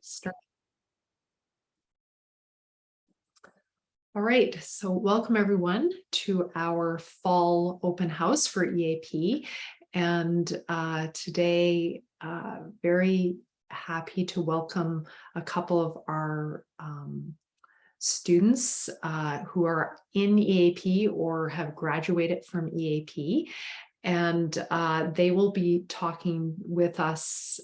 Start. All right, so welcome everyone to our fall open house for EAP. And today, very happy to welcome a couple of our students who are in EAP or have graduated from EAP. And they will be talking with us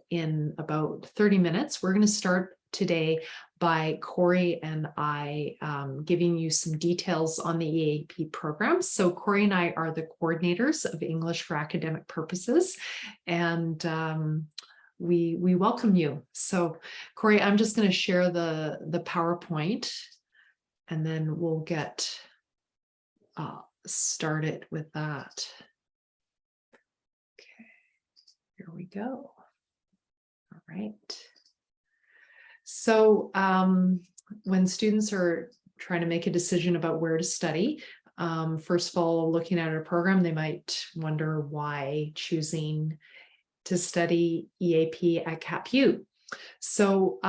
in about 30 minutes. We're going to start today by Corey and I giving you some details on the EAP program. So Corey and I are the coordinators of English for Academic Purposes, and we welcome you. So Corey, I'm just going to share the PowerPoint, and then we'll get started with that. Okay, here we go. All right. So when students are trying to make a decision about where to study, first of all, looking at our program, they might wonder why choosing to study EAP at CapU. So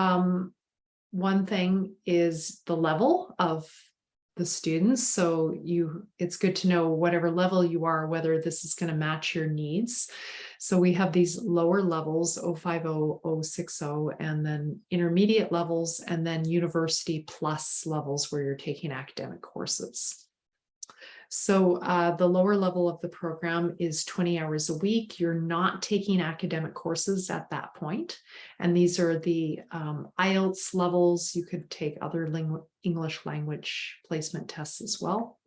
one thing is the level of the students. So it's good to know whatever level you are, whether this is going to match your needs. So we have these lower levels, 050, 060, and then intermediate levels, and then university plus levels where you're taking academic courses. So the lower level of the program is 20 hours a week. You're not taking academic courses at that point. And these are the IELTS levels. You could take other English language placement tests as well.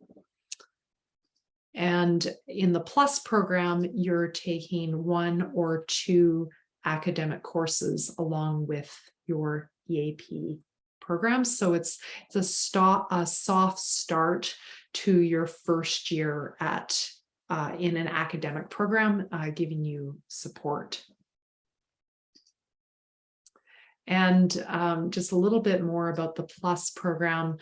And in the plus program, you're taking 1 or 2 academic courses along with your EAP program. So it's a soft start to your first year at in an academic program, giving you support. And just a little bit more about the plus program.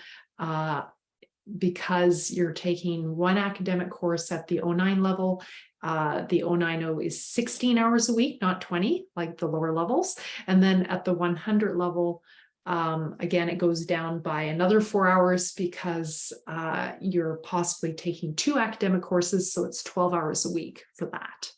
Because you're taking 1 academic course at the 09 level, the 090 is 16 hours a week, not 20, like the lower levels. And then at the 100 level, again, it goes down by another 4 hours because you're possibly taking 2 academic courses, so it's 12 hours a week for that.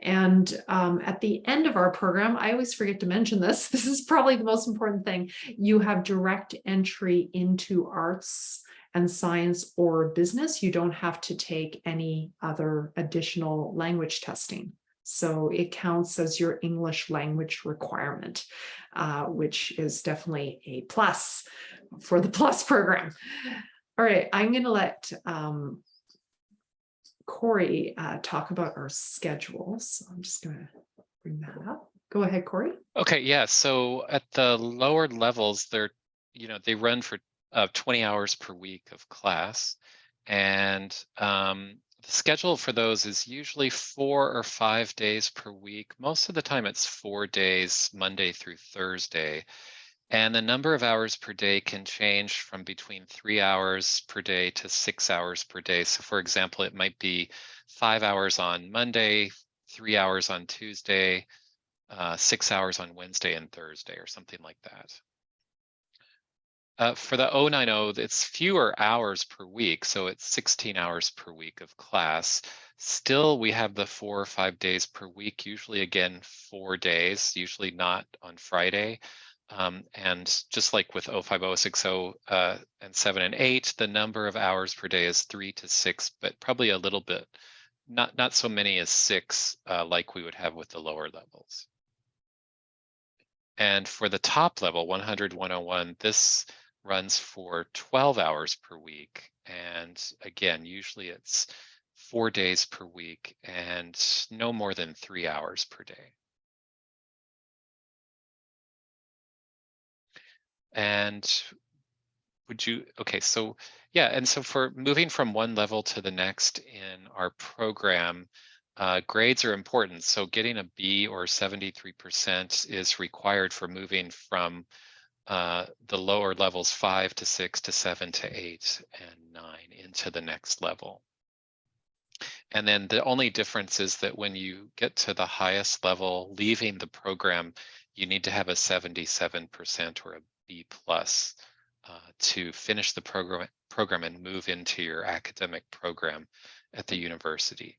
And at the end of our program, I always forget to mention this, this is probably the most important thing, you have direct entry into arts and science or business. You don't have to take any other additional language testing. So it counts as your English language requirement, which is definitely a plus for the plus program. All right, I'm going to let Corey talk about our schedule. So I'm just going to bring that up. Go ahead, Corey. Okay, yeah. So at the lower levels, they run for 20 hours per week of class, and the schedule for those is usually 4 or 5 days per week. Most of the time it's 4 days, Monday through Thursday. And the number of hours per day can change from between 3 hours per day to 6 hours per day. So for example, it might be 5 hours on Monday, 3 hours on Tuesday, 6 hours on Wednesday and Thursday, or something like that. For the 090, it's fewer hours per week, so it's 16 hours per week of class. Still, we have the 4 or 5 days per week, usually again 4 days, usually not on Friday. And just like with 050, 60, and 7 and 8, the number of hours per day is 3 to 6, but probably a little bit, not so many as 6 like we would have with the lower levels. And for the top level, 100, 101, this runs for 12 hours per week. And again, usually it's 4 days per week and no more than 3 hours per day. And okay, so yeah, and so for moving from one level to the next in our program, grades are important. So getting a B or 73% is required for moving from the lower levels 5 to 6 to 7 to 8 and 9 into the next level. And then the only difference is that when you get to the highest level, leaving the program, you need to have a 77% or a B plus to finish the program and move into your academic program at the university.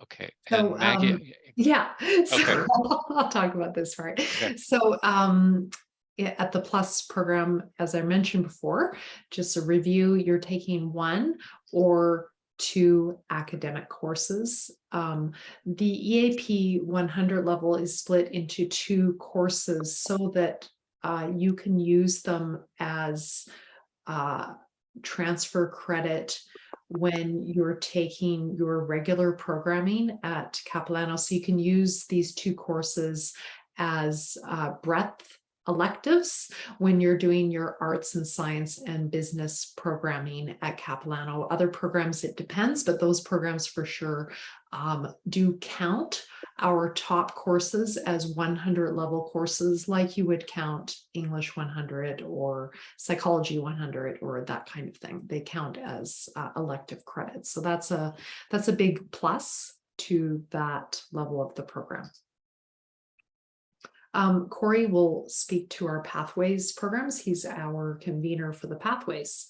Okay, So, and Maggie, yeah, so okay, I'll talk about this part. okay. So, at the Plus program, as I mentioned before, just a review, you're taking 1 or 2 academic courses. The EAP 100 level is split into 2 courses so that you can use them as transfer credit when you're taking your regular programming at Capilano. So you can use these 2 courses as breadth electives when you're doing your arts and science and business programming at Capilano. Other programs, it depends, but those programs for sure do count our top courses as 100 level courses, like you would count English 100 or psychology 100 or that kind of thing. They count as elective credits. So that's a big plus to that level of the program. Corey will speak to our Pathways programs. He's our convener for the Pathways.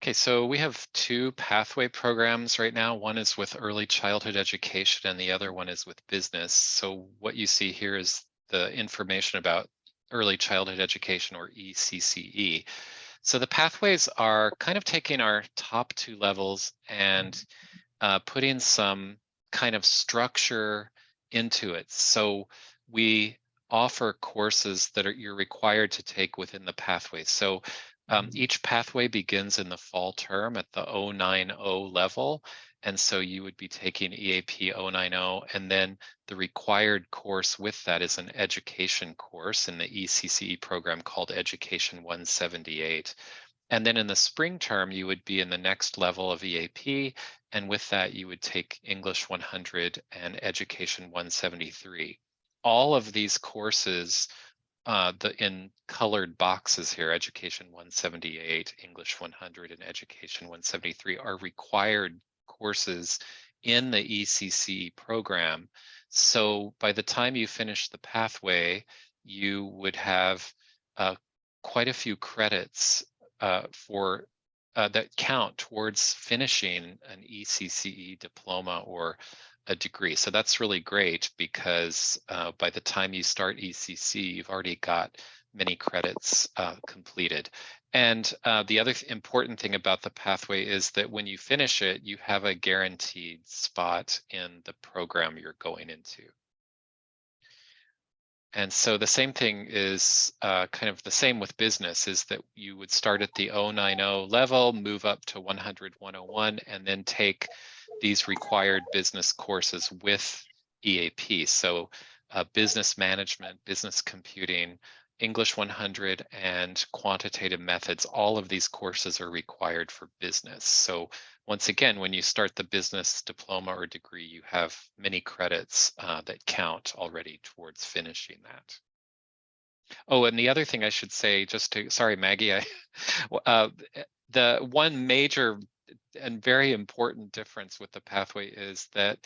Okay, so we have 2 pathway programs right now. One is with early childhood education and the other one is with business. So what you see here is the information about early childhood education, or ECCE. So the pathways are kind of taking our top 2 levels and putting some kind of structure into it. So we offer courses that you're required to take within the pathway. So each pathway begins in the fall term at the 090 level. And so you would be taking EAP 090, and then the required course with that is an education course in the ECCE program called Education 178. And then in the spring term, you would be in the next level of EAP. And with that, you would take English 100 and Education 173. All of these courses, in colored boxes here, Education 178, English 100, and Education 173 are required courses in the ECC program. So by the time you finish the pathway, you would have quite a few credits for that count towards finishing an ECCE diploma or a degree. So that's really great because by the time you start ECC, you've already got many credits completed. And the other important thing about the pathway is that when you finish it, you have a guaranteed spot in the program you're going into. And so the same thing is kind of the same with business, is that you would start at the 090 level, move up to 100, 101, and then take these required business courses with EAP. So business management, business computing, English 100, and quantitative methods, all of these courses are required for business. So once again, when you start the business diploma or degree, you have many credits that count already towards finishing that. Oh, and the other thing I should say, just to, sorry, Maggie, the one major and very important difference with the pathway is that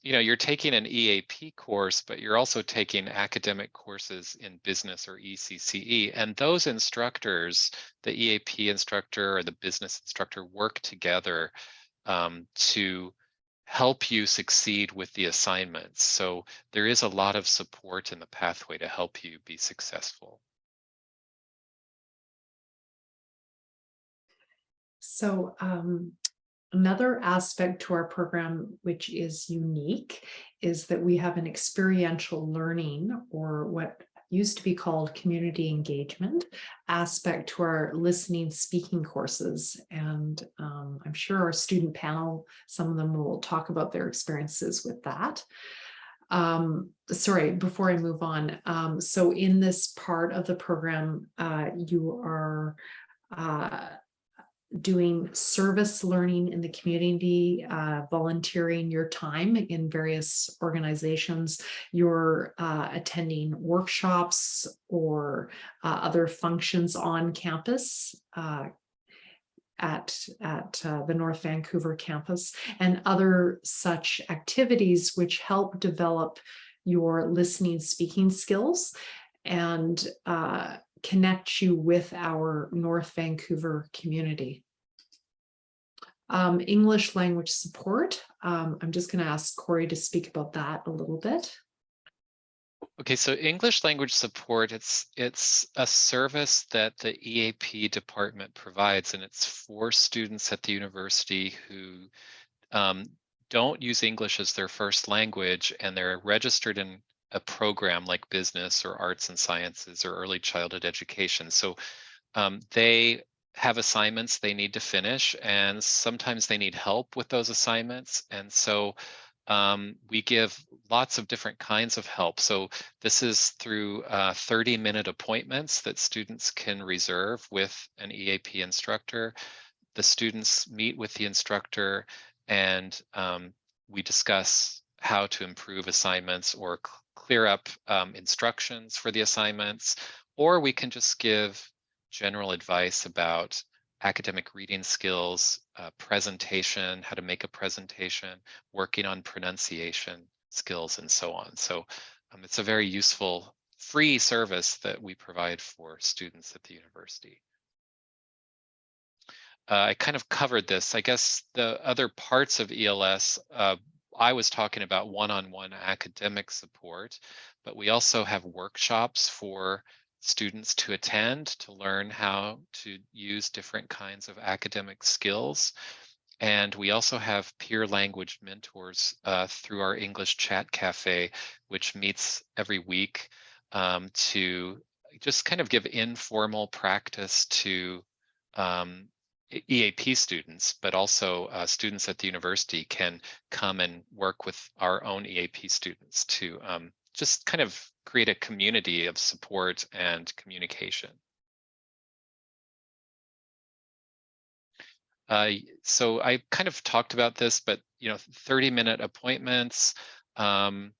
you're taking an EAP course, but you're also taking academic courses in business or ECCE. And those instructors, the EAP instructor or the business instructor, work together to help you succeed with the assignments. So there is a lot of support in the pathway to help you be successful. So, another aspect to our program, which is unique, is that we have an experiential learning, or what used to be called community engagement aspect to our listening speaking courses. And I'm sure our student panel, some of them will talk about their experiences with that. Sorry, before I move on. So in this part of the program, you are doing service learning in the community, volunteering your time in various organizations. You're attending workshops or other functions on campus. the North Vancouver campus, and other such activities which help develop your listening speaking skills and connect you with our North Vancouver community. English language support. I'm just going to ask Corey to speak about that a little bit. Okay, so English language support, it's a service that the EAP department provides, and it's for students at the university who don't use English as their first language, and they're registered in a program like business or arts and sciences or early childhood education. So they have assignments they need to finish, and sometimes they need help with those assignments. And so we give lots of different kinds of help. So this is through 30-minute appointments that students can reserve with an EAP instructor. The students meet with the instructor, and we discuss how to improve assignments or clear up instructions for the assignments, or we can just give general advice about academic reading skills, presentation, how to make a presentation, working on pronunciation skills, and so on. So it's a very useful free service that we provide for students at the university. I kind of covered this. I guess the other parts of ELS, I was talking about one-on-one academic support, but we also have workshops for students to attend to learn how to use different kinds of academic skills. And we also have peer language mentors through our English Chat Cafe, which meets every week to just kind of give informal practice to EAP students, but also students at the university can come and work with our own EAP students to just kind of create a community of support and communication. So I kind of talked about this, but 30-minute appointments. One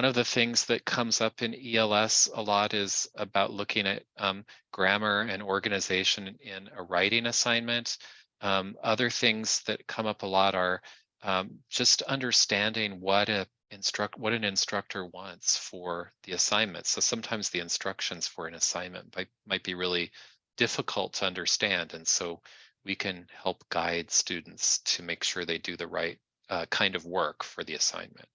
of the things that comes up in ELS a lot is about looking at grammar and organization in a writing assignment. Other things that come up a lot are just understanding what an instructor wants for the assignment. So sometimes the instructions for an assignment might be really difficult to understand, and so we can help guide students to make sure they do the right kind of work for the assignment.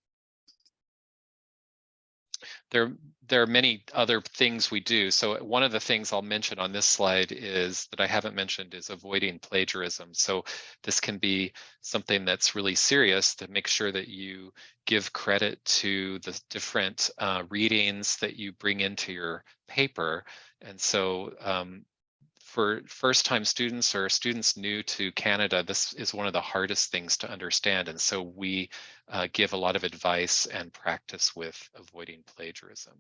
There are many other things we do. So one of the things I'll mention on this slide is that I haven't mentioned is avoiding plagiarism. So this can be something that's really serious, to make sure that you give credit to the different readings that you bring into your paper. And so for first-time students or students new to Canada, this is one of the hardest things to understand. And so we give a lot of advice and practice with avoiding plagiarism.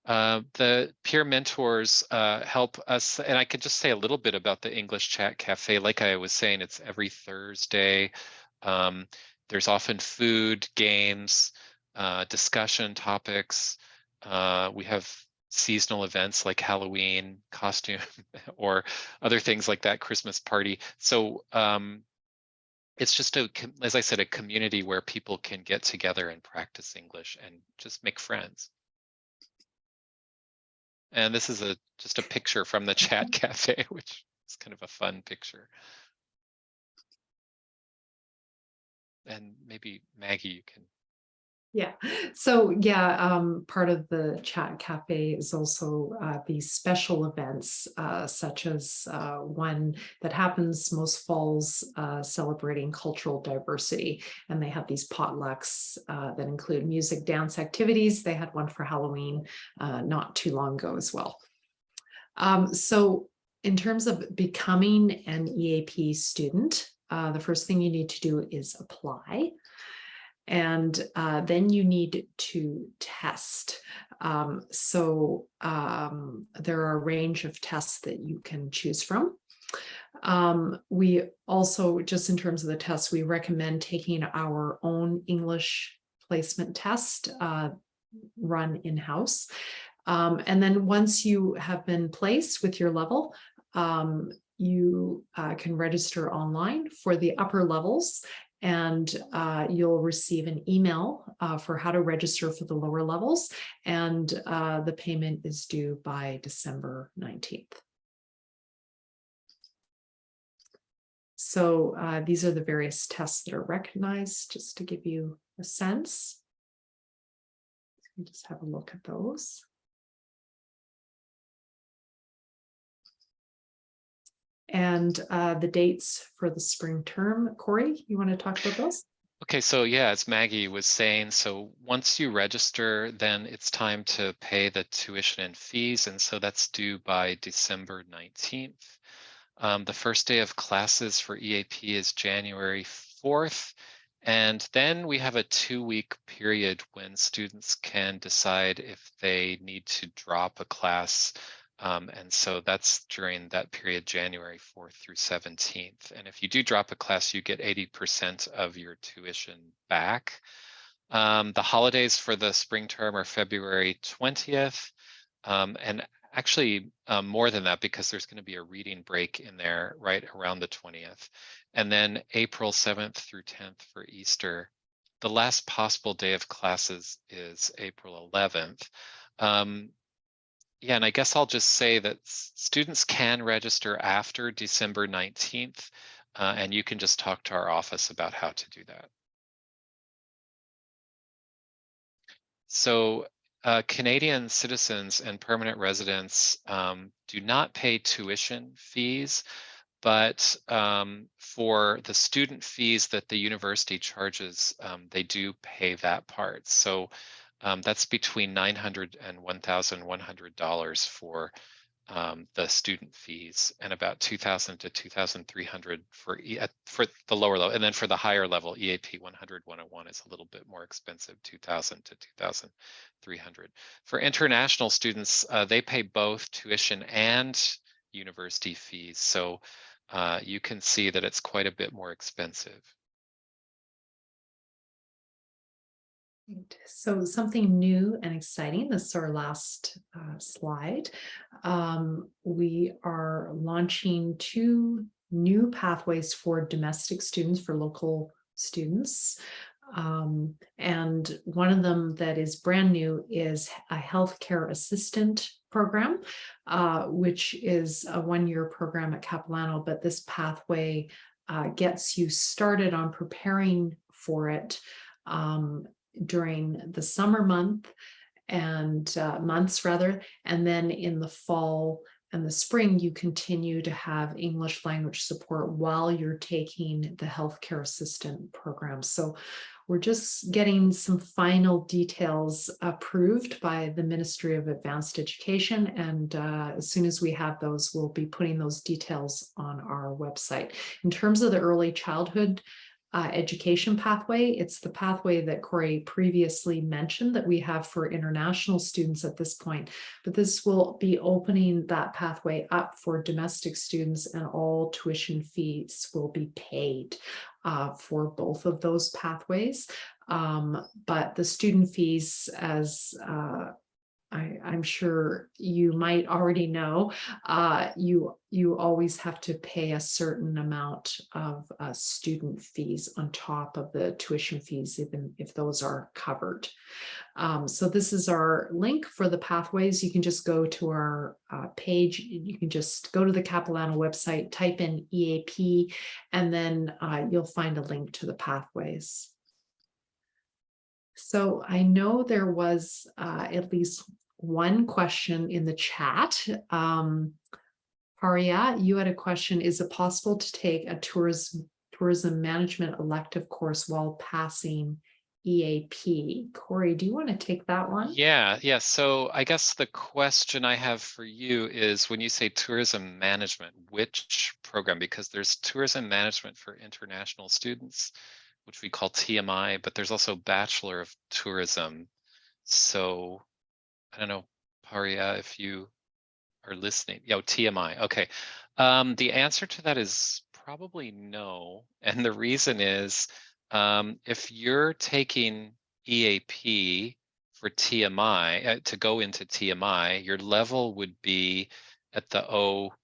The peer mentors help us, and I could just say a little bit about the English Chat Cafe. Like I was saying, it's every Thursday. There's often food, games, discussion topics. We have seasonal events like Halloween costume or other things like that, Christmas party. So it's just as I said, a community where people can get together and practice English and just make friends. And this is just a picture from the Chat Cafe, which is kind of a fun picture. And maybe Maggie, you can. Yeah, so yeah, part of the Chat Cafe is also these special events, such as one that happens most falls celebrating cultural diversity. And they have these potlucks that include music, dance activities. They had one for Halloween not too long ago as well. So in terms of becoming an EAP student, the first thing you need to do is apply. And then you need to test. So there are a range of tests that you can choose from. We also, just in terms of the tests, we recommend taking our own English placement test run in-house. And then once you have been placed with your level, you can register online for the upper levels, and you'll receive an email for how to register for the lower levels, and the payment is due by December 19th. So these are the various tests that are recognized, just to give you a sense. Just have a look at those. And the dates for the spring term. Corey, you want to talk about those? Okay, so yeah, as Maggie was saying, so once you register, then it's time to pay the tuition and fees. And so that's due by December 19th. The first day of classes for EAP is January 4th. And then we have a 2-week period when students can decide if they need to drop a class. And so that's during that period, January 4th through 17th. And if you do drop a class, you get 80% of your tuition back. The holidays for the spring term are February 20th. And actually more than that, because there's going to be a reading break in there right around the 20th. And then April 7th through 10th for Easter. The last possible day of classes is April 11th. Yeah, and I guess I'll just say that students can register after December 19th, and you can just talk to our office about how to do that. So Canadian citizens and permanent residents do not pay tuition fees, but for the student fees that the university charges, they do pay that part. So that's between $900 and $1,100 for the student fees, and about $2,000 to $2,300 for the lower level. And then for the higher level, EAP 100, 101 is a little bit more expensive, $2,000 to $2,300. For international students, they pay both tuition and university fees. So you can see that it's quite a bit more expensive. So something new and exciting, this is our last slide. We are launching 2 new pathways for domestic students, for local students. And one of them that is brand new is a healthcare assistant program, which is a 1-year program at Capilano, but this pathway gets you started on preparing for it during the summer months, and then in the fall and the spring, you continue to have English language support while you're taking the healthcare assistant program. So we're just getting some final details approved by the Ministry of Advanced Education. And as soon as we have those, we'll be putting those details on our website. In terms of the early childhood education pathway, it's the pathway that Corey previously mentioned that we have for international students at this point, but this will be opening that pathway up for domestic students, and all tuition fees will be paid for both of those pathways. But the student fees, as I'm sure you might already know, you always have to pay a certain amount of student fees on top of the tuition fees, even if those are covered. So this is our link for the pathways. You can just go to our page. You can just go to the Capilano website, type in EAP, and then you'll find a link to the pathways. So I know there was at least one question in the chat. Paria, you had a question. Is it possible to take a tourism management elective course while passing EAP? Corey, do you want to take that one? Yeah. So I guess the question I have for you is, when you say tourism management, which program? Because there's tourism management for international students, which we call TMI, but there's also Bachelor of Tourism. So I don't know, Paria, if you are listening. TMI. Okay. The answer to that is probably no. And the reason is, if you're taking EAP for TMI, to go into TMI, your level would be at the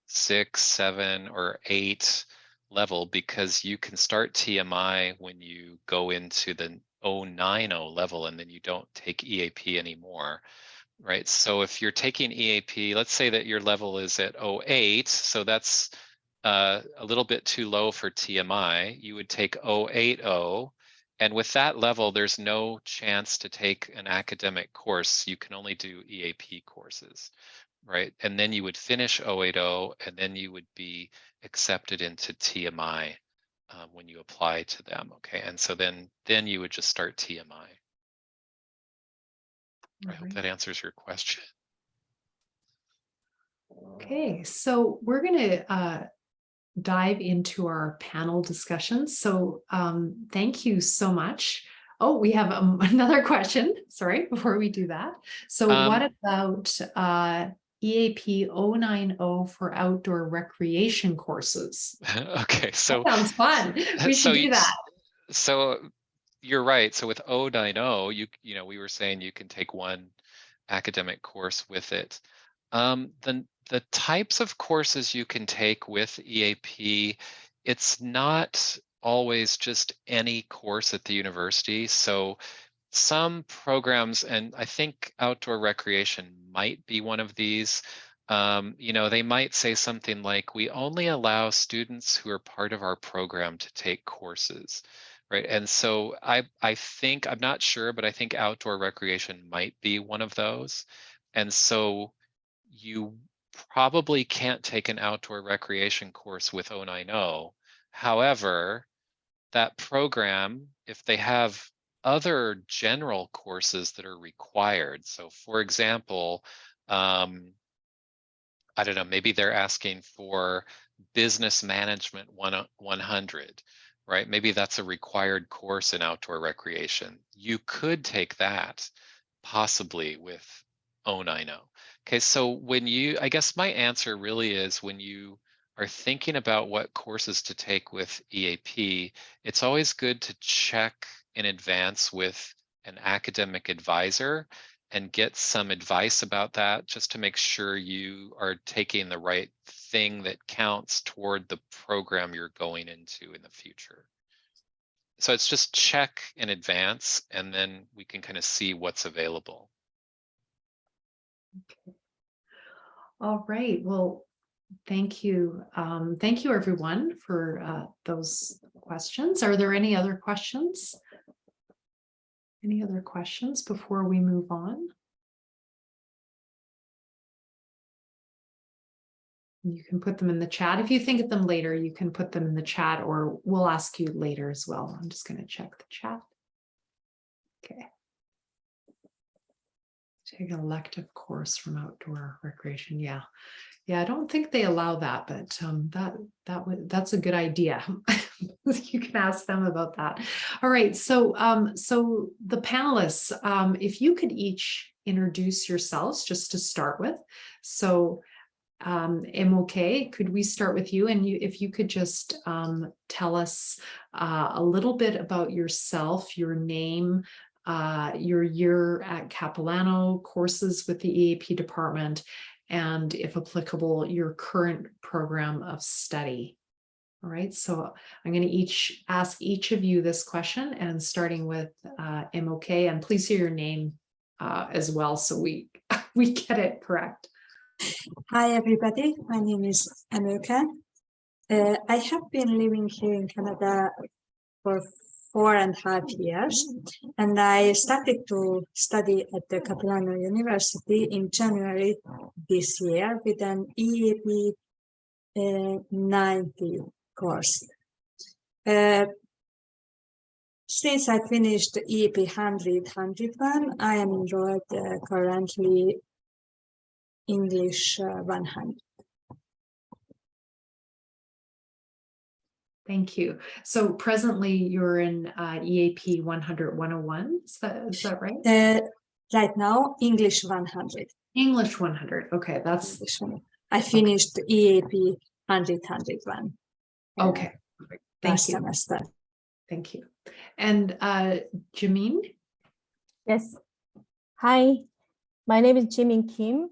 06, 7, or 8 level, because you can start TMI when you go into the 090 level and then you don't take EAP anymore, right? So if you're taking EAP, let's say that your level is at 08, so that's a little bit too low for TMI, you would take 080. And with that level, there's no chance to take an academic course. You can only do EAP courses, right? And then you would finish 080, and then you would be accepted into TMI when you apply to them, okay? And so then you would just start TMI. I hope that answers your question. Okay, so we're going to dive into our panel discussion. So thank you so much. Oh, we have another question. Sorry, before we do that. So what about EAP 090 for outdoor recreation courses? Okay, so that sounds fun. We should do that. So you're right. So with 090, you know, we were saying you can take one academic course with it. The types of courses you can take with EAP, it's not always just any course at the university. So some programs, and I think outdoor recreation might be one of these, you know, they might say something like, we only allow students who are part of our program to take courses, right? And so I think, I'm not sure, but I think outdoor recreation might be one of those. And so you probably can't take an outdoor recreation course with 090. However, that program, if they have other general courses that are required. So for example, I don't know, maybe they're asking for business management 100, right? Maybe that's a required course in outdoor recreation. You could take that possibly with 090. Okay, so when you, I guess my answer really is, when you are thinking about what courses to take with EAP, it's always good to check in advance with an academic advisor and get some advice about that, just to make sure you are taking the right thing that counts toward the program you're going into in the future. So it's just check in advance, and then we can kind of see what's available. Okay. All right. Well, thank you. Thank you, everyone, for those questions. Are there any other questions? Any other questions before we move on? You can put them in the chat. If you think of them later, you can put them in the chat, or we'll ask you later as well. I'm just going to check the chat. Okay. Take an elective course from outdoor recreation. Yeah. Yeah, I don't think they allow that, but that's a good idea. You can ask them about that. All right, so so the panelists, if you could each introduce yourselves just to start with. So MOK, could we start with you? And if you could just tell us a little bit about yourself, your name, your year at Capilano, courses with the EAP department, and if applicable, your current program of study. All right, so I'm going to ask each of you this question, and starting with MOK, and please say your name as well, so we get it correct. Hi everybody, my name is Anuka. I have been living here in Canada for 4.5 years, and I started to study at the Capilano University in January this year with an EAP 90 course. Since I finished the EAP 100-101, I am enrolled currently English 100. Thank you. So presently you're in EAP 100-101. Is that right? Right now, English 100. English 100. Okay, that's. I finished EAP 100-101. Okay, perfect. Thank you. Semester. Thank you. And Jameen? Yes. Hi, my name is Jimin Kim,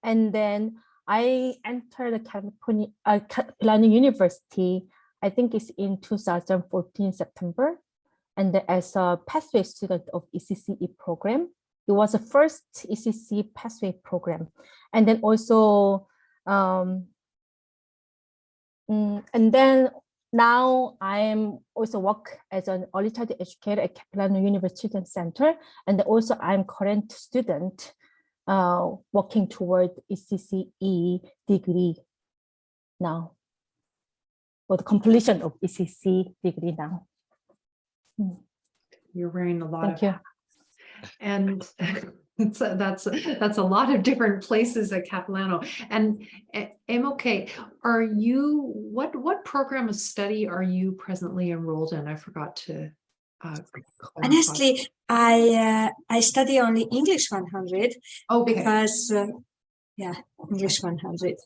and then I entered the Capilano University. I think it's in 2014 September, and as a pathway student of ECCE program. It was the first ECC pathway program, and then also, and then now I am also work as an early childhood educator at Capilano University Student Center, and also I'm current student working toward ECCE degree now, or the completion of ECC degree now. You're wearing a lot Thank of you. hats. And that's a lot of different places at Capilano. And MOK, are you, what program of study are you presently enrolled in? I forgot to clarify. Honestly, I study only English 100 Okay. because yeah, English 100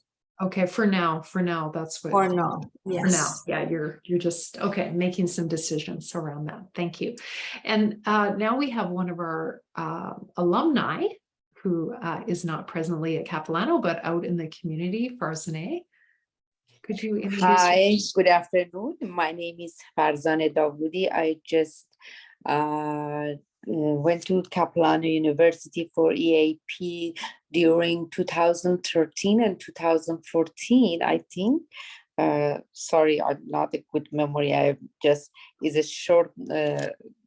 Okay, for now, that's what. or no. Yes. For now, yeah, you're just, okay, making some decisions around that. Thank you. And now we have one of our alumni who is not presently at Capilano, but out in the community, Farzaneh. Could you introduce Hi, good afternoon. My name is Farzaneh Dawoodi. I just went to Capilano University for EAP during 2013 and 2014, I think. Sorry, I'm not a good memory. I just is a short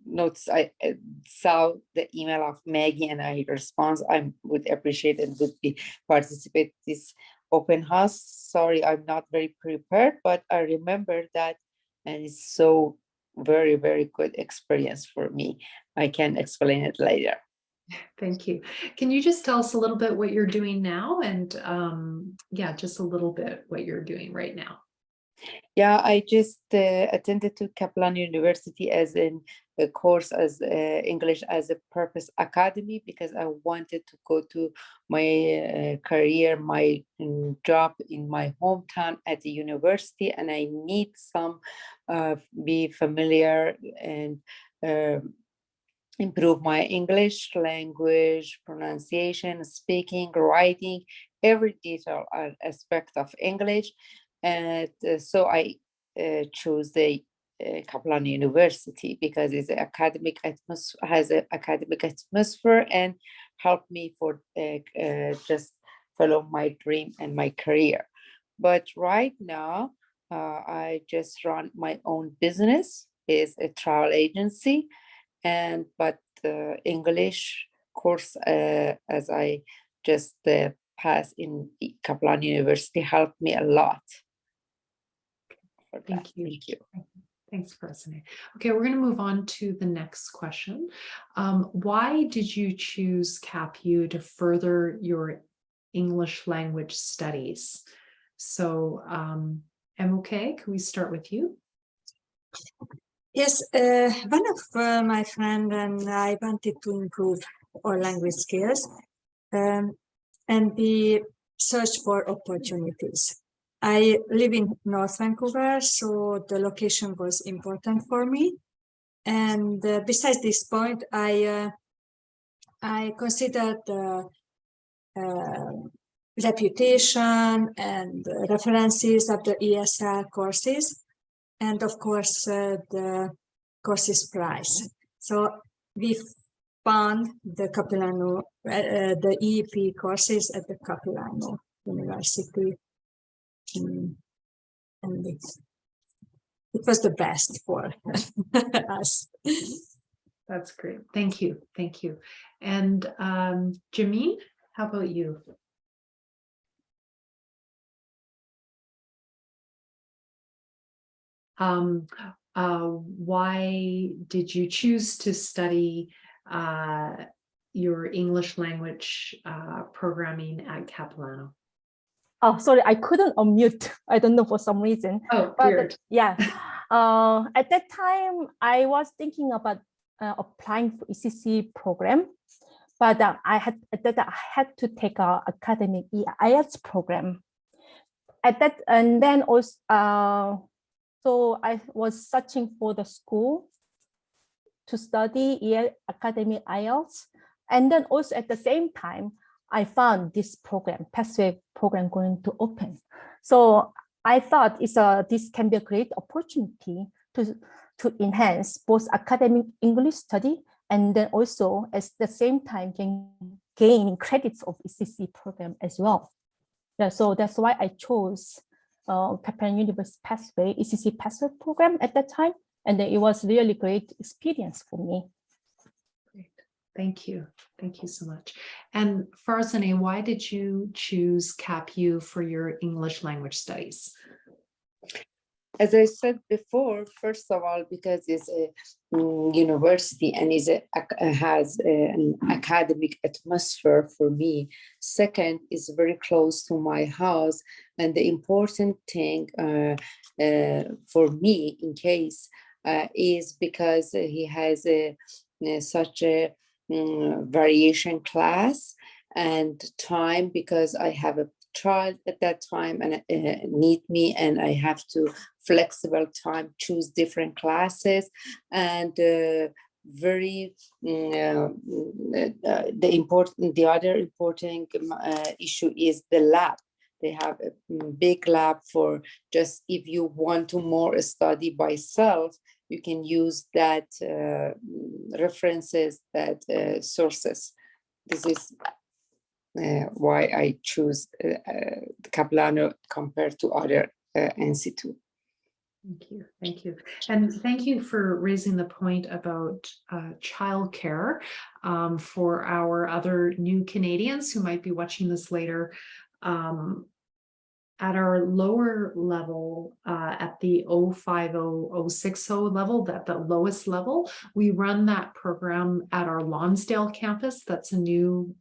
notes. I saw the email of Maggie and I respond. I would appreciate and would be participate this open house. Sorry, I'm not very prepared, but I remember that, and it's so very, very good experience for me. I can explain it later. Thank you. Can you just tell us a little bit what you're doing now, and yeah, just a little bit what you're doing right now? Yeah, I just attended to Capilano University as in a course as English as a Purpose Academy, because I wanted to go to my career, my job in my hometown at the university, and I need some be familiar and improve my English language, pronunciation, speaking, writing, every detail aspect of English. And so I chose the Capilano University because it's an academic atmosphere, has an academic atmosphere, and helped me for just follow my dream and my career. But right now, I just run my own business. It's a travel agency, and but the English course, as I just passed in Capilano University, helped me a lot. Thank you. Thank you. Thanks, Farzaneh. Okay, we're going to move on to the next question. Why did you choose CapU to further your English language studies? So, MOK, can we start with you? Yes, one of my friend and I wanted to improve our language skills, and we searched for opportunities. I live in North Vancouver, so the location was important for me. And besides this point, I considered the reputation and references of the ESL courses, and of course the courses price. So we found the Capilano, the EAP courses at the Capilano University, and it was the best for us. That's great. Thank you. Thank you. And Jameen, how about you? Why did you choose to study your English language programming at Capilano? Oh, sorry, I couldn't unmute. I don't know for some reason. Oh, But weird. yeah, at that time I was thinking about applying for ECC program, but I had to take a academic IELTS program. At that, and then also, so I was searching for the school to study academic IELTS, And then also at the same time, I found this program, Pathway program, going to open. So I thought this can be a great opportunity to enhance both academic English study and then also at the same time can gain credits of ECC program as well. Yeah, so that's why I chose Kaplan University Pathway, ECC Pathway program at that time. And then it was really great experience for me. Great. Thank you. Thank you so much. And Farzaneh, why did you choose CapU for your English language studies? As I said before, first of all, because it's a university and has an academic atmosphere for me. Second, is very close to my house. And the important thing for me in case is because he has such a variation class and time, because I have a child at that time and need me, and I have to flexible time choose different classes. And the other important issue is the lab. They have a big lab for just if you want to more study by self, you can use that references, that sources. This is why I choose Kaplan compared to other NC2. Thank you. Thank you. And thank you for raising the point about childcare for our other new Canadians who might be watching this later. At our lower level, at the 050, 060 level, at the lowest level, we run that program at our Lonsdale campus. That's a new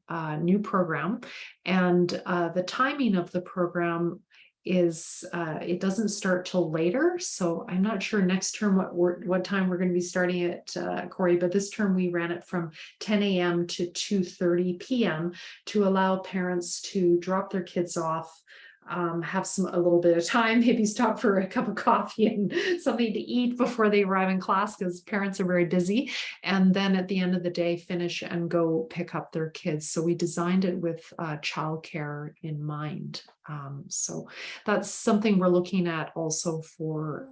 program. And the timing of the program is it doesn't start till later. So I'm not sure next term what time we're going to be starting it, Corey, but this term we ran it from 10 a.m. to 2:30 p.m. to allow parents to drop their kids off, have a little bit of time, maybe stop for a cup of coffee and something to eat before they arrive in class, because parents are very busy. And then at the end of the day, finish and go pick up their kids. So we designed it with childcare in mind. So that's something we're looking at also for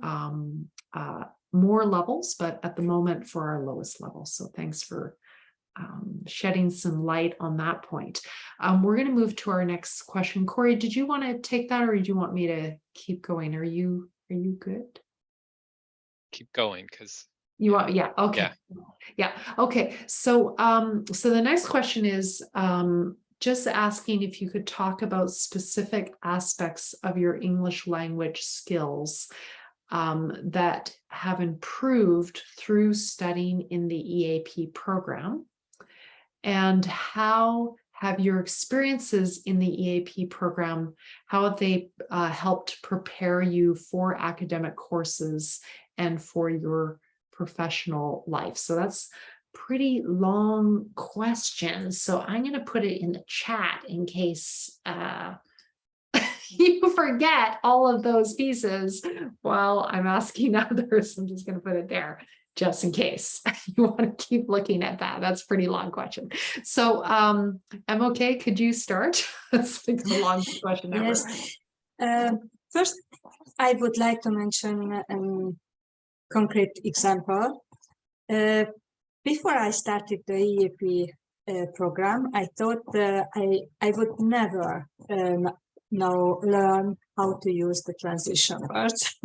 more levels, but at the moment for our lowest level. So thanks for shedding some light on that point. We're going to move to our next question. Corey, did you want to take that, or do you want me to keep going? Are you good? Keep going, because you want, yeah, okay. Yeah, okay. So so the next question is just asking if you could talk about specific aspects of your English language skills that have improved through studying in the EAP program. And how have your experiences in the EAP program, how have they helped prepare you for academic courses and for your professional life? So that's pretty long question. So I'm going to put it in the chat in case you forget all of those pieces while I'm asking others. I'm just going to put it there, just in case you want to keep looking at that. That's a pretty long question. So I'm okay. Could you start? That's like the longest question ever. Yes. First, I would like to mention a concrete example. Before I started the EAP program, I thought I would never learn how to use the transition words.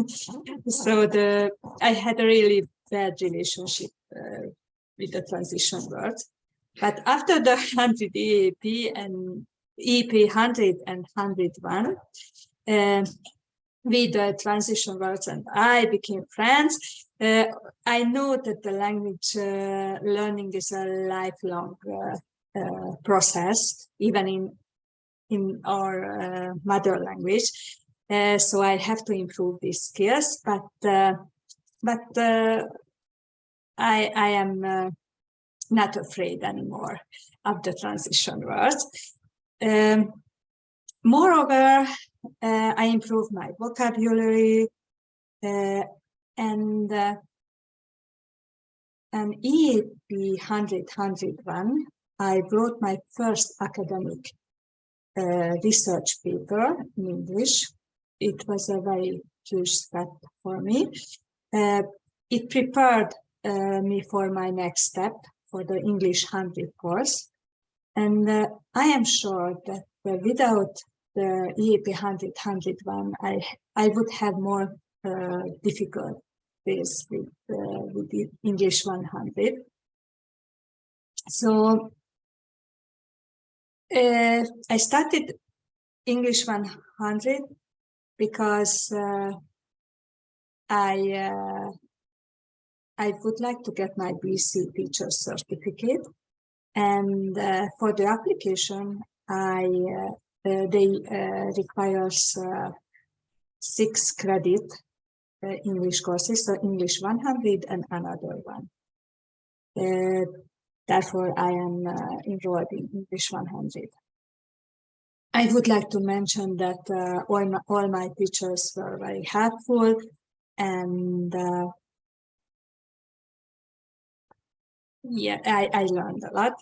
So I had a really bad relationship with the transition words. But after the 100 EAP and EAP 100 and 101, with the transition words and I became friends. I know that the language learning is a lifelong process, even in our mother language. So I have to improve these skills, but I am not afraid anymore of the transition words. Moreover, I improved my vocabulary and EAP 100-101 I wrote my first academic research paper in English. It was a very huge step for me. It prepared me for my next step for the English 100 course. And I am sure that without the EAP 100-101, I would have more difficulties with the English 100. So I started English 100 because I would like to get my BC teacher certificate, and for the application, they requires 6 credit English courses, so English 100 and another one. Therefore, I am enrolled in English 100. I would like to mention that all my teachers were very helpful, and yeah, I learned a lot.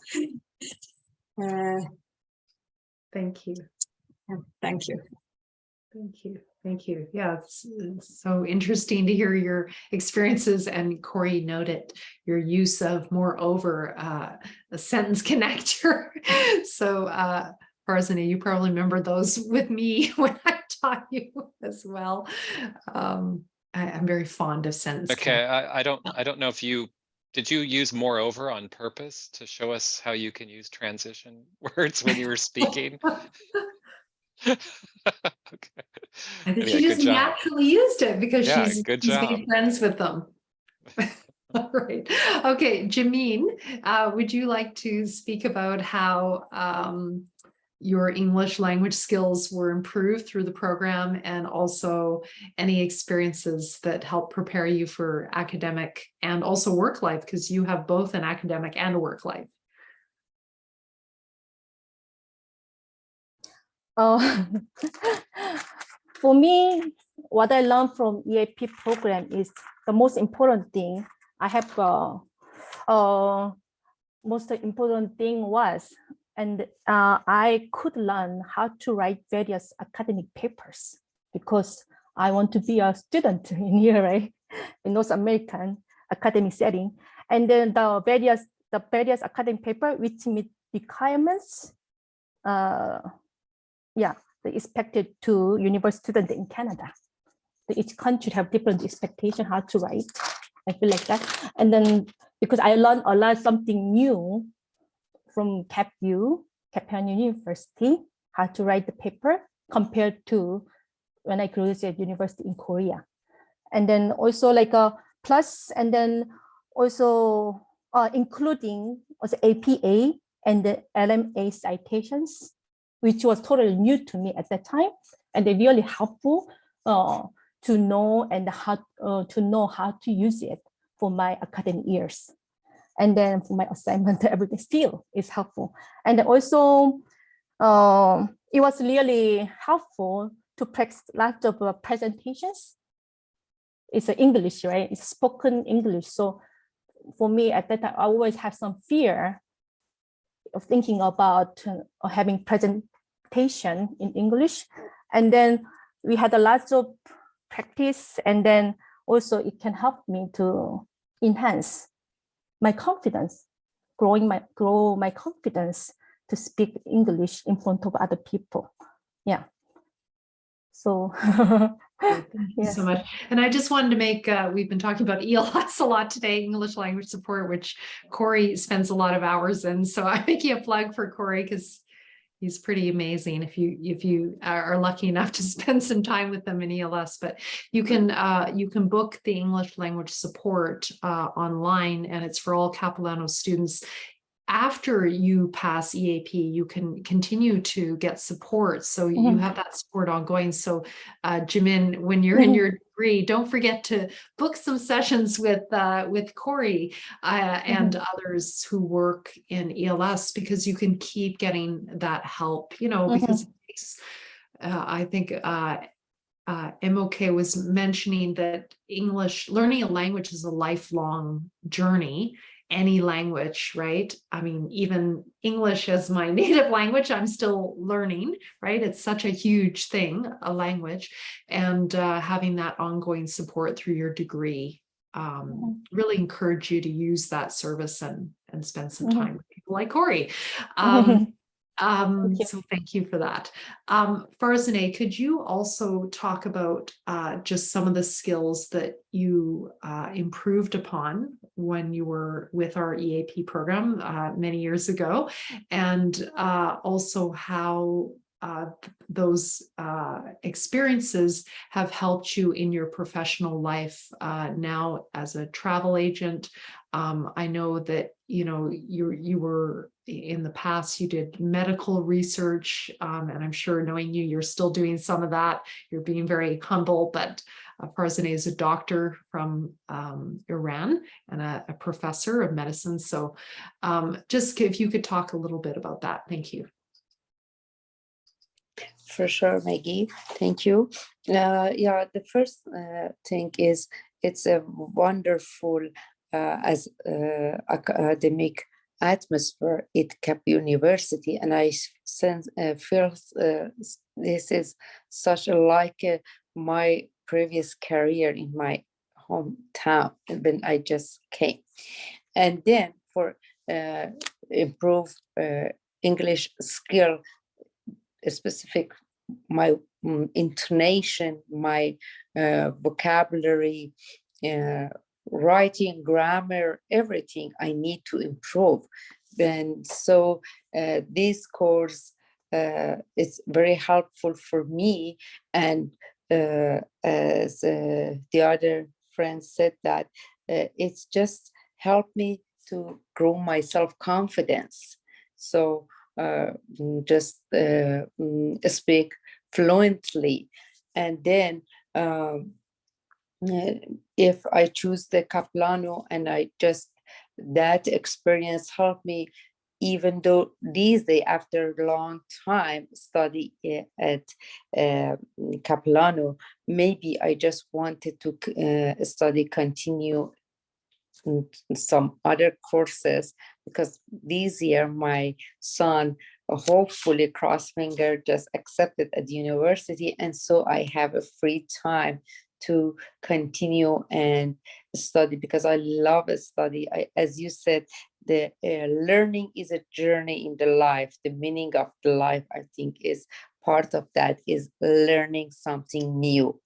Thank you. Thank you. Thank you. Thank you. Yeah, it's so interesting to hear your experiences, and Corey noted your use of moreover, a sentence connector. So Farzana, you probably remember those with me when I taught you as well. I'm very fond of sentence. Okay, I don't know if did you use moreover on purpose to show us how you can use transition words when you were speaking? Okay. I think Yeah, she just good job. naturally used it because Yeah, she's good made job. friends with them. All right. Okay, Jameen, would you like to speak about how your English language skills were improved through the program, and also any experiences that help prepare you for academic and also work life, because you have both an academic and a work life? For me, what I learned from EAP program is the most important thing. I have most important thing was, and I could learn how to write various academic papers, because I want to be a student in here, right, in North American academic setting. And then the various academic paper which meet requirements, yeah, they expected to university student in Canada. Each country have different expectation how to write. I feel like that. And then because I learned a lot something new from Capella University, how to write the paper compared to when I graduated university in Korea. And then also like a plus, and then also including also APA and the LMA citations, which was totally new to me at that time, and they're really helpful to know and how to use it for my academic years. And then for my assignment, everything still is helpful. And also, it was really helpful to practice lots of presentations. It's English, right? It's spoken English. So for me at that time, I always have some fear of thinking about having presentation in English. And then we had a lot of practice, and then also it can help me to enhance my confidence, grow my confidence to speak English in front of other people. Yeah. So Thank you so much. And I just wanted to make, we've been talking about ELS a lot today, English language support, which Corey spends a lot of hours in. So I'm making a plug for Corey because he's pretty amazing if you are lucky enough to spend some time with them in ELS. But you can book the English language support online, and it's for all Capilano students. After you pass EAP, you can continue to get support. So you have that support ongoing. So Jimin, when you're in your degree, don't forget to book some sessions with Corey and others who work in ELS, because you can keep getting that help, you know, because it takes, I think MOK was mentioning that learning a language is a lifelong journey. any language, right? I mean, even English as my native language, I'm still learning, right? It's such a huge thing, a language, and having that ongoing support through your degree really encourage you to use that service and spend some time with people like Corey. So thank you for that. Farzaneh, could you also talk about just some of the skills that you improved upon when you were with our EAP program many years ago, and also how those experiences have helped you in your professional life now as a travel agent? I know that you were in the past, you did medical research, and I'm sure knowing you, you're still doing some of that. You're being very humble, but Farzaneh is a doctor from Iran and a professor of medicine. So just if you could talk a little bit about that. Thank you. For sure, Maggie. Thank you. Yeah, the first thing is it's a wonderful as academic atmosphere at Cap University, and I feel this is such like my previous career in my hometown when I just came. And then for improve English skill, specific my intonation, my vocabulary, writing, grammar, everything I need to improve. And so this course is very helpful for me. And as the other friends said, that it's just helped me to grow my self-confidence. So just speak fluently. And then if I choose the Capilano, and I just, that experience helped me, even though these days, after a long time study at Capilano, maybe I just wanted to continue some other courses, because this year my son hopefully, cross finger, just accepted at the university, and so I have a free time to continue and study, because I love study. As you said, the learning is a journey in the life. The meaning of the life, I think, is part of that, is learning something new.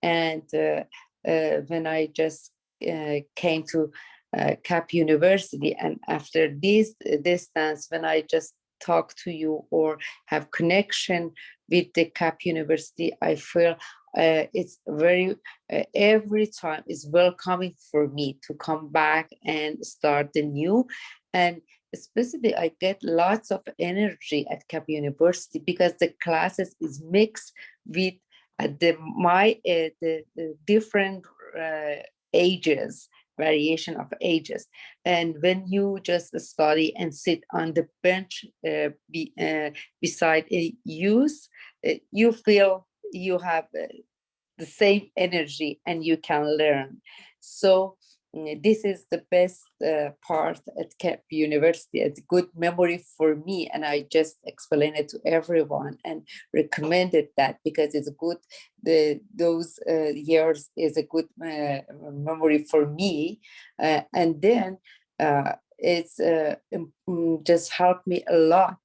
And when I just came to Cap University, and after this distance, when I just talk to you or have connection with the Cap University, I feel it's very every time is welcoming for me to come back and start the new. And especially I get lots of energy at Cap University, because the classes is mixed with the different ages, variation of ages. And when you just study and sit on the bench beside a youth, you feel you have the same energy and you can learn. So this is the best part at Cap University. It's a good memory for me, and I just explain it to everyone and recommended that, because it's good. Those years is a good memory for me, and then it's just helped me a lot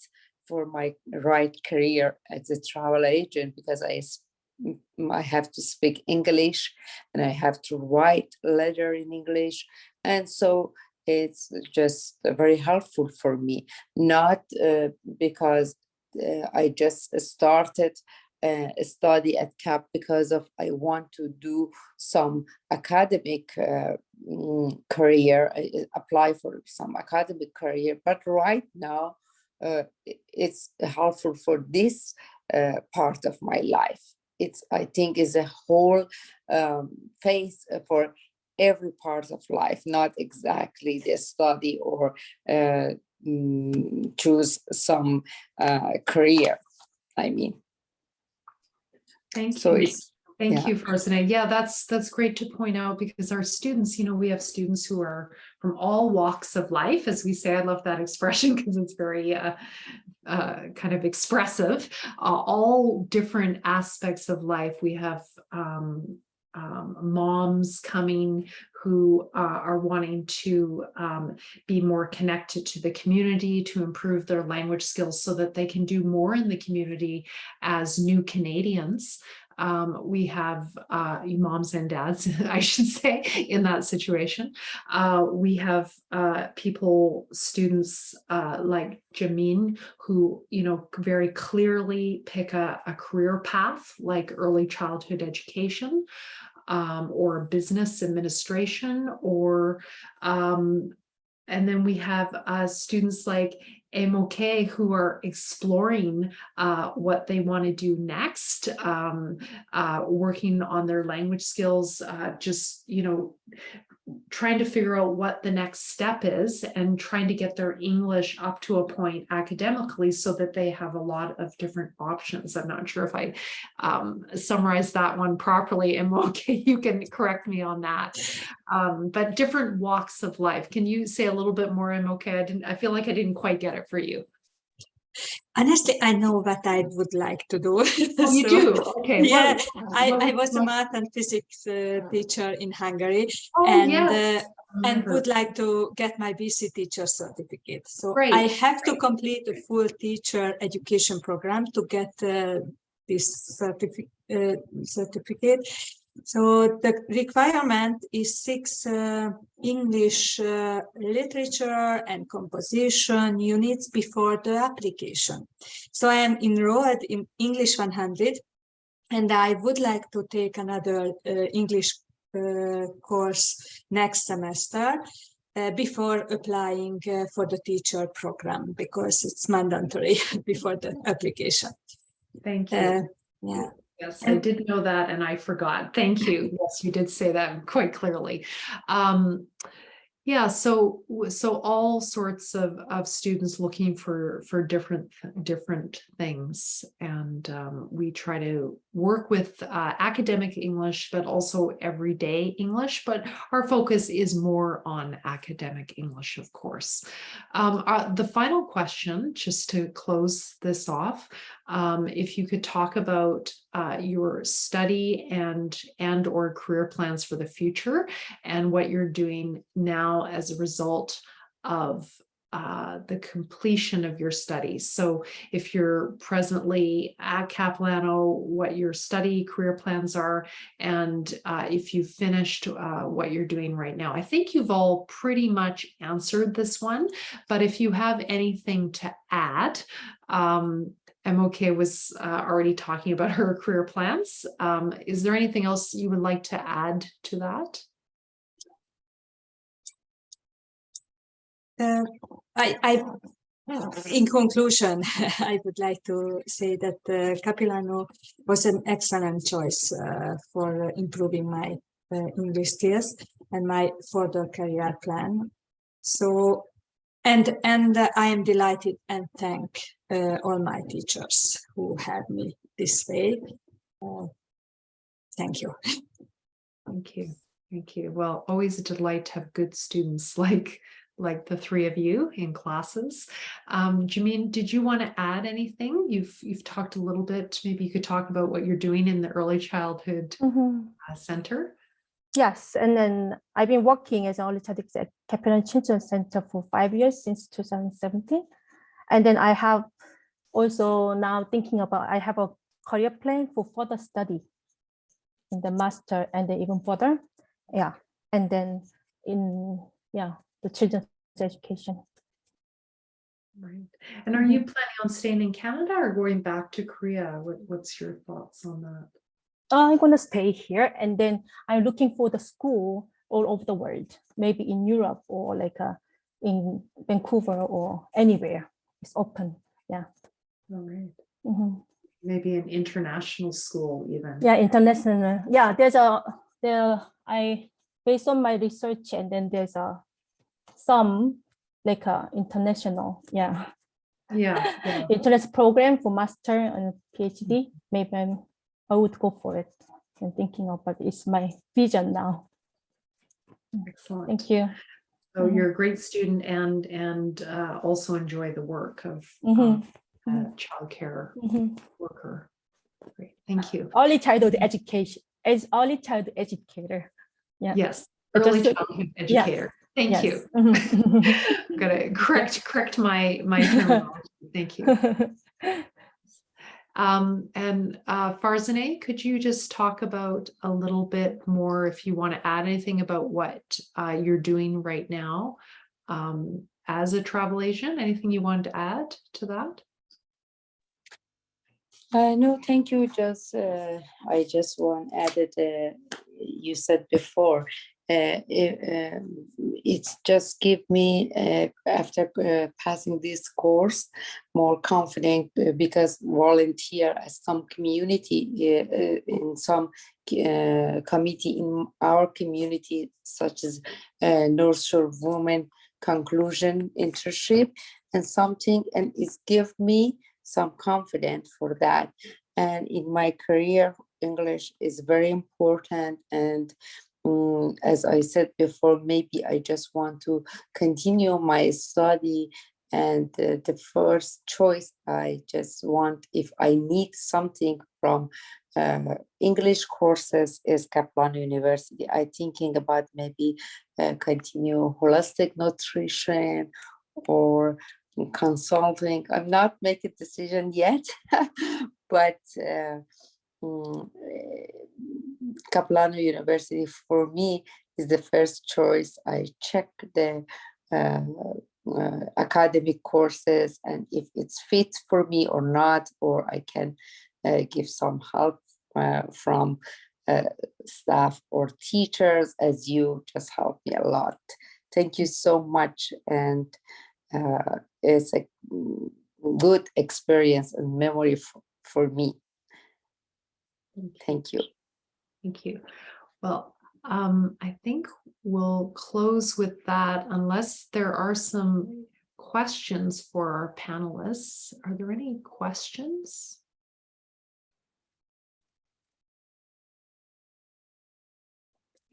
for my right career as a travel agent, because I have to speak English and I have to write letter in English. And so it's just very helpful for me, not because I just started study at CAP because of I want to do some academic career, apply for some academic career. But right now, it's helpful for this part of my life. It's, I think, is a whole phase for every part of life, not exactly the study or choose some career. I mean, Thank so you. it's Thank Yeah. you, Farzaneh. Yeah, that's great to point out because our students, we have students who are from all walks of life, as we say. I love that expression because it's very kind of expressive. All different aspects of life. We have moms coming who are wanting to be more connected to the community, to improve their language skills so that they can do more in the community as new Canadians. We have moms and dads, I should say, in that situation. We have students like Jamin, who, very clearly pick a career path like early childhood education, or business administration, or and then we have students like MOK who are exploring what they want to do next, working on their language skills, just, trying to figure out what the next step is and trying to get their English up to a point academically so that they have a lot of different options. I'm not sure if I summarized that one properly. And okay, you can correct me on that. But different walks of life. Can you say a little bit more, MOK? I feel like I didn't quite get it for you. Honestly, I know what I would like to do. Oh, you do? Okay. Yeah, What I would was you a like- math and physics teacher in Hungary, Oh, and yes. and would like to get my BC teacher certificate. So Great. I have to complete a full teacher education program to get this certificate. So the requirement is 6 English literature and composition units before the application. So I am enrolled in English 100, and I would like to take another English course next semester before applying for the teacher program, because it's mandatory before the application. Thank you. Yeah. Yes, I did know that and I forgot. Thank you. Yes, you did say that quite clearly. Yeah, so all sorts of students looking for different things, and we try to work with academic English, but also everyday English. But our focus is more on academic English, of course. The final question, just to close this off, if you could talk about your study and or career plans for the future, and what you're doing now as a result of the completion of your studies. So if you're presently at Capilano, what your study career plans are, and if you've finished what you're doing right now. I think you've all pretty much answered this one, but if you have anything to add, MOK was already talking about her career plans. Is there anything else you would like to add to that? In conclusion, I would like to say that Capilano was an excellent choice for improving my English skills and my further career plan. So, and I am delighted and thank all my teachers who helped me this way. Thank you. Thank you. Thank you. Well, always a delight to have good students like the three of you in classes. Jamin, did you want to add anything? You've talked a little bit. Maybe you could talk about what you're doing in the early childhood center. Yes, and then I've been working as an early childhood at Capilano Children's Center for 5 years, since 2017. And then I have also now thinking about, I have a career plan for further study in the master and then even further. Yeah. And then the children's education. Right. And are you planning on staying in Canada or going back to Korea? What's your thoughts on that? I'm going to stay here, and then I'm looking for the school all over the world, maybe in Europe or like in Vancouver or anywhere. It's open. Yeah. All right. Mm-hmm. Maybe an international school even. Yeah, international. Yeah, I based on my research, and then there's some like international. Yeah. International program for master and PhD. Maybe I would go for it. and thinking about it's my vision now. Excellent. Thank you. So you're a great student and also enjoy the work of childcare worker. Great, thank you. Early childhood education, as early childhood educator. Yeah. Yes, But early just- childhood educator. Thank Yes. you. I'm gonna correct my terminology. Thank you. And Farzaneh, could you just talk about a little bit more, if you want to add anything about what you're doing right now as a travel agent? Anything you wanted to add to that? No, thank you. I just want added. You said before, it's just give me after passing this course more confident because volunteer as some community in some committee in our community, such as North Shore Women Conclusion Internship and something, and it's give me some confidence for that. And in my career, English is very important. And as I said before, maybe I just want to continue my study. And the first choice, I just want, if I need something from English courses, is Kaplan University. I thinking about maybe continue holistic nutrition or consulting. I'm not making a decision yet, but Kaplan University for me is the first choice. I check the academic courses and if it's fit for me or not, or I can give some help from staff or teachers, as you just helped me a lot. Thank you so much. And it's a good experience and memory for me. Thank you. Thank you. Well, I think we'll close with that unless there are some questions for our panelists. Are there any questions?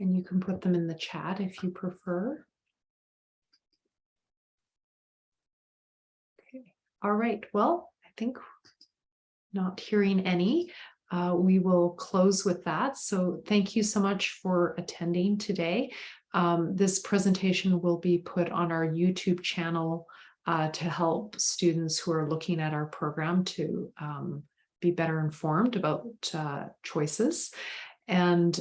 And you can put them in the chat if you prefer. Okay. All right. Well, I think not hearing any. We will close with that. So thank you so much for attending today. This presentation will be put on our YouTube channel to help students who are looking at our program to be better informed about choices. And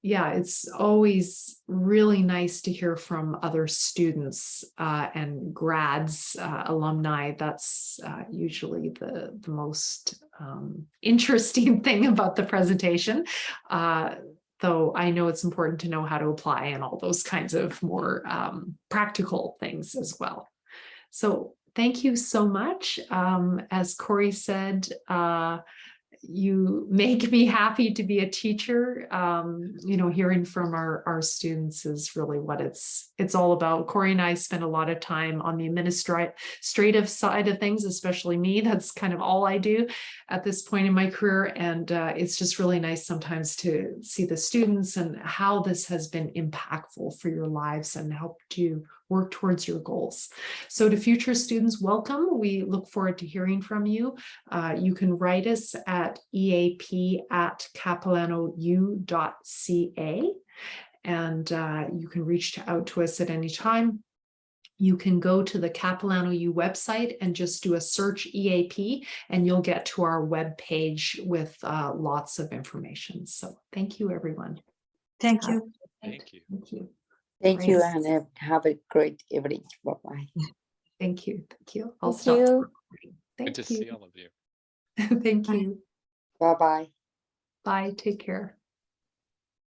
yeah, it's always really nice to hear from other students and grads, alumni. That's usually the most interesting thing about the presentation. Though I know it's important to know how to apply and all those kinds of more practical things as well. So thank you so much. As Corey said, you make me happy to be a teacher. You know, hearing from our students is really what it's all about. Corey and I spend a lot of time on the administrative side of things, especially me. That's kind of all I do at this point in my career. And it's just really nice sometimes to see the students and how this has been impactful for your lives and helped you work towards your goals. So to future students, welcome. We look forward to hearing from you. You can write us at eap@capilanou.ca, and you can reach out to us at any time. You can go to the Capilano U website and just do a search EAP, and you'll get to our web page with lots of information. So thank you, everyone. Thank you. Thank you. Thank you. Thank you, Great. and have a great evening. Bye-bye. Thank you. Thank you. I'll Thank stop. you. the recording. Thank Good to you. see all of you. Thank you. Bye-bye. Bye. Take care.